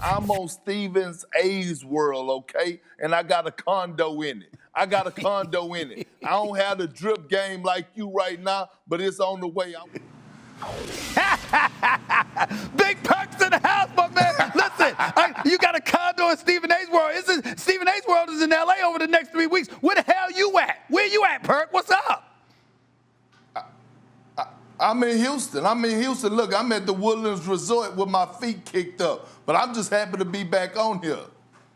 I'm on Stevens A's world, okay? And I got a condo in it. I don't have the drip game like you right now, but it's on the way. Big Perks in the house, my man. Listen, you got a condo in Stephen A's world. Stephen A's world is in L.A. over the next 3 weeks. Where the hell you at? Where you at, Perk? What's up? I'm in Houston. Look, I'm at the Woodlands Resort with my feet kicked up, but I'm just happy to be back on here.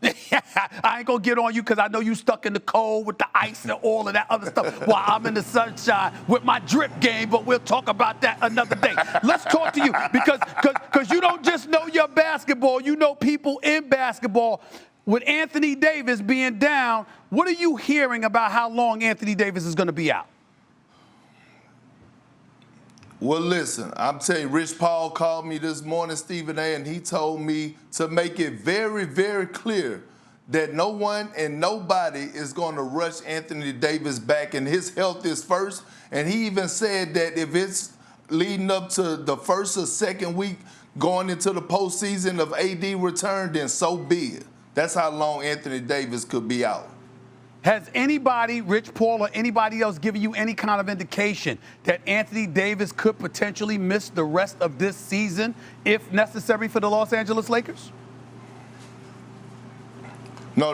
I ain't gonna get on you because I know you stuck in the cold with the ice and all of that other stuff while I'm in the sunshine with my drip game, but we'll talk about that another day. Let's talk to you because you don't just know your basketball, you know people in basketball. With Anthony Davis being down, what are you hearing about how long Anthony Davis is gonna be out? Well, listen, I'm telling you, Rich Paul called me this morning, Stephen A., and he told me to make it very, very clear that no one and nobody is going to rush Anthony Davis back, and his health is first. And he even said that if it's leading up to the first or second week going into the postseason of AD return, then so be it. That's how long Anthony Davis could be out. Has anybody, Rich Paul or anybody else, given you any kind of indication that Anthony Davis could potentially miss the rest of this season if necessary for the Los Angeles Lakers? No,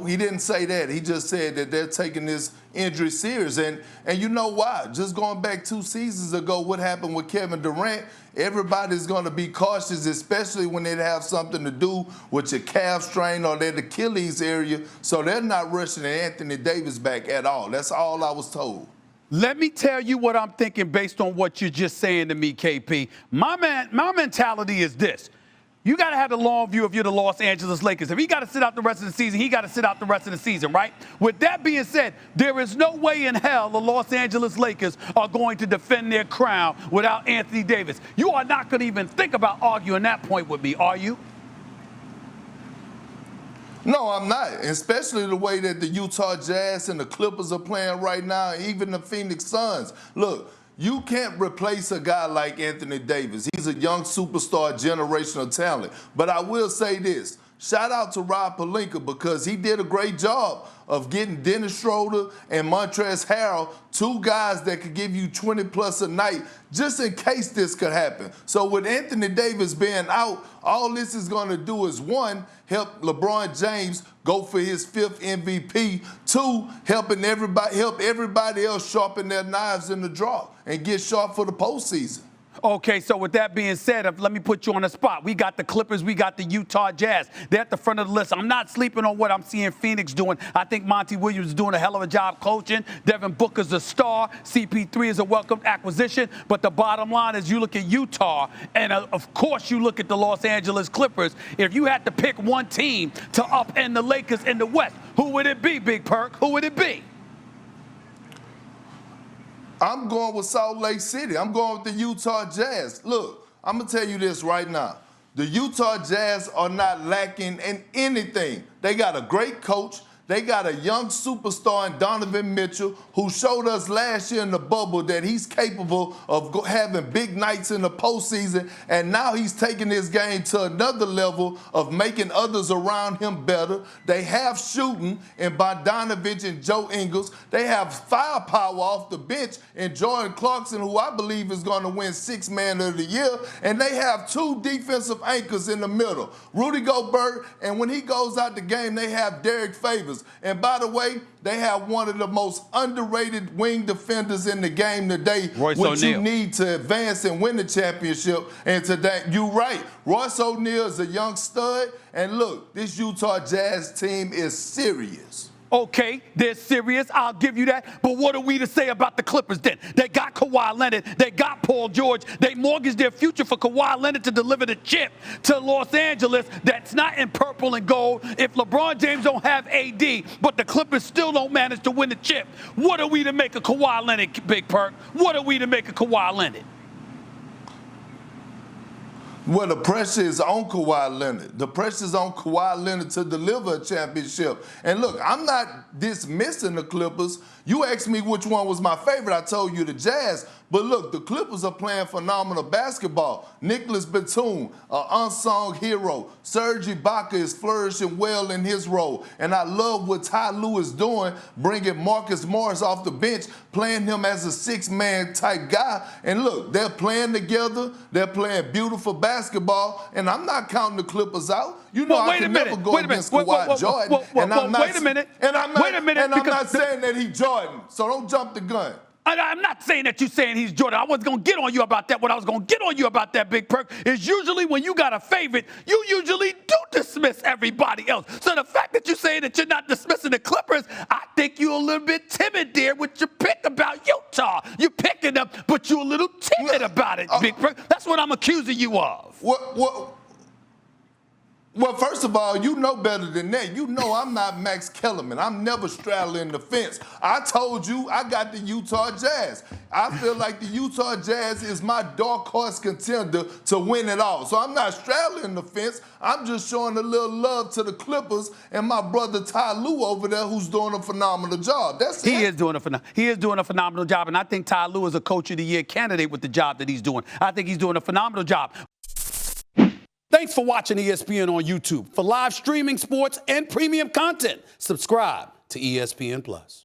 he didn't say that. He just said that they're taking this injury serious. And you know why? Just going back 2 seasons ago, what happened with Kevin Durant, everybody's going to be cautious, especially when they have something to do with your calf strain or their Achilles area. So they're not rushing Anthony Davis back at all. That's all I was told. Let me tell you what I'm thinking based on what you're just saying to me, KP. My mentality is this. You got to have the long view if you're the Los Angeles Lakers. If he got to sit out the rest of the season, he got to sit out the rest of the season, right? With that being said, there is no way in hell the Los Angeles Lakers are going to defend their crown without Anthony Davis. You are not going to even think about arguing that point with me, are you? No, I'm not, especially the way that the Utah Jazz and the Clippers are playing right now, even the Phoenix Suns. Look, you can't replace a guy like Anthony Davis. He's a young superstar, generational talent. But I will say this. Shout out to Rob Pelinka because he did a great job of getting Dennis Schroeder and Montrezl Harrell, 2 guys that could give you 20-plus a night just in case this could happen. So with Anthony Davis being out, all this is going to do is, 1, help LeBron James go for his 5th MVP, 2, help everybody else sharpen their knives in the draw and get sharp for the postseason. Okay, so with that being said, let me put you on the spot. We got the Clippers, we got the Utah Jazz. They're at the front of the list. I'm not sleeping on what I'm seeing Phoenix doing. I think Monty Williams is doing a hell of a job coaching. Devin Booker's a star. CP3 is a welcomed acquisition. But the bottom line is you look at Utah, and of course you look at the Los Angeles Clippers. If you had to pick one team to upend the Lakers in the West, who would it be, Big Perk? Who would it be? I'm going with Salt Lake City. I'm going with the Utah Jazz. Look, I'm going to tell you this right now. The Utah Jazz are not lacking in anything. They got a great coach. They got a young superstar in Donovan Mitchell who showed us last year in the bubble that he's capable of having big nights in the postseason, and now he's taking his game to another level of making others around him better. They have shooting in Bogdanovich and Joe Ingles. They have firepower off the bench in Jordan Clarkson, who I believe is going to win 6th Man of the Year, and they have 2 defensive anchors in the middle, Rudy Gobert, and when he goes out the game, they have Derek Favors. And by the way, they have one of the most underrated wing defenders in the game today, Royce which O'Neal. you need to advance and win the championship. And today, you're right. Royce O'Neal is a young stud. And look, this Utah Jazz team is serious. Okay, they're serious. I'll give you that. But what are we to say about the Clippers then? They got Kawhi Leonard. They got Paul George. They mortgaged their future for Kawhi Leonard to deliver the chip to Los Angeles that's not in purple and gold. If LeBron James don't have AD, but the Clippers still don't manage to win the chip, what are we to make of Kawhi Leonard, Big Perk? What are we to make of Kawhi Leonard? Well, the pressure is on Kawhi Leonard. The pressure is on Kawhi Leonard to deliver a championship. And look, I'm not dismissing the Clippers. You asked me which one was my favorite. I told you the Jazz. But look, the Clippers are playing phenomenal basketball. Nicholas Batum, an unsung hero. Serge Ibaka is flourishing well in his role. And I love what Ty Lue is doing, bringing Marcus Morris off the bench, playing him as a six-man type guy. And look, they're playing together. They're playing beautiful basketball. And I'm not counting the Clippers out. You know, I can never go against Kawhi Jordan. Wait a minute. And I'm not saying that he's Jordan. So don't jump the gun. I'm not saying that you're saying he's Jordan. I wasn't going to get on you about that. What I was going to get on you about that, Big Perk, is usually when you got a favorite, you usually do dismiss everybody else. So the fact that you're saying that you're not dismissing the Clippers, I think you're a little bit timid there with your pick about Utah. You're picking them, but you're a little timid about it, Big Perk. That's what I'm accusing you of. Well, first of all, you know better than that. You know I'm not Max Kellerman. I'm never straddling the fence. I told you I got the Utah Jazz. I feel like the Utah Jazz is my dark horse contender to win it all. So I'm not straddling the fence. I'm just showing a little love to the Clippers and my brother Ty Lue over there, who's doing a phenomenal job. He is doing a phenomenal job, and I think Ty Lue is a Coach of the Year candidate with the job that he's doing. I think he's doing a phenomenal job. Thanks for watching ESPN on YouTube. For live streaming, sports, and premium content, subscribe to ESPN+.